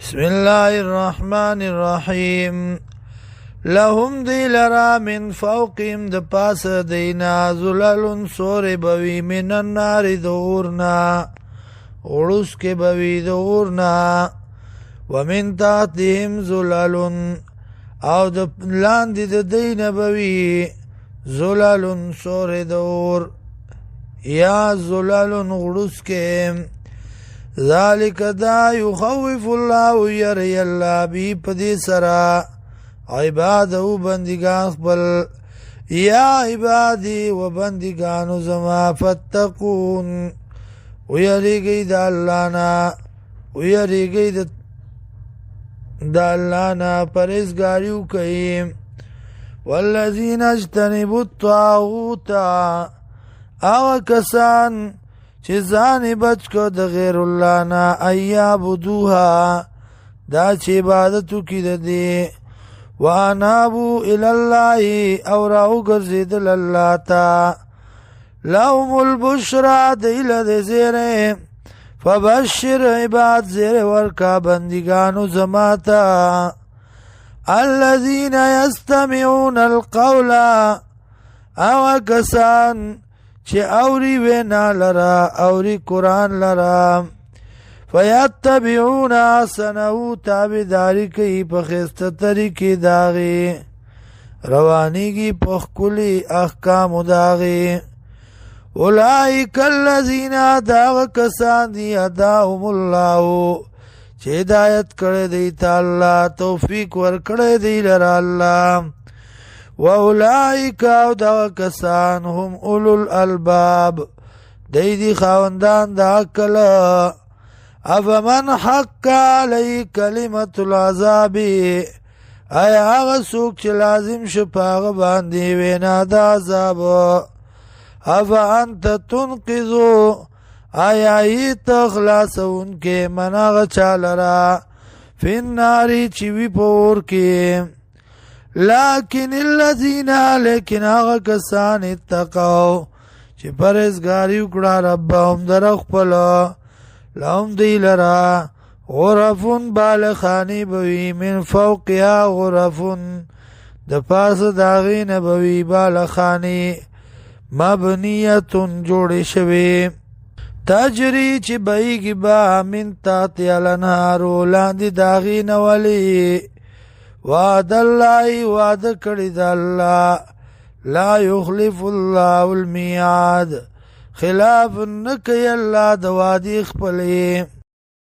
بسم الله الرحمن الرحیم. لهم دی لرا من فوقهم د پاس دینا ظلل سور بوی من النار دورنا غړوس کې بوی دورنا ومن تحتهم ظلل او د لاندې د دینا بوی ظلل سور دور یا ظلل غړوس کې ذالک دا یخوف الله یری الله بی پدی سرا عباد و بندگان خپل یا عبادی و بندگانو زما فتقون ویریگی دا اللہ نا ویریگی دا اللہ نا پرزگاریو کئیم والذین اجتنبوا الطاغوت آغا کسان چه ځان بچ کو د غیر الله نه ایعبدوها دا چې عبادتو کې د دې وانابو الی الله او راو ګرځېدل الله ته لهم البشرى دیل د زیره فبشر عباد زیره ورکا بندگانو زماتا الذین یستمعون القول او کسان چه اوری وینا لرا اوری قرآن لرا فیتبعون احسنه تابداری کئی پخست طریقی داغی روانیگی پخکلی احکام داغی اولئک الذین داغ کسان دی اداهم اللہ چه ہدایت کرے دیتا اللہ توفیق ور کرے دی لرا اللہ واولائک او دا کسان هم اولو الالباب دی خاوندان دا عقل افمن حق علی کلمت العذاب آیا آغا سوک چه لازم شپاغ باندی وینا دا عذاب افا انت تنقذو آیا ایت اخلاص انکے من آغا چالرا فی الناری چیوی پور کے لیکن الذین لیکن آغا کسان اتقاو چه پرزگاری اکڑا ربهم در اخپلا لهم دی لرا غرفون بالخانی بوی من فوقیا غرفون د پاس داغین بوی بالخانی مبنیتون جوڑ شوی تجری چه بیگی با من تاتی الانهارو لاندی داغین ولی وعد اللہ وعد کرد اللہ لا یخلف اللہ المیعاد خلاف نکی اللہ دوادی اخپلی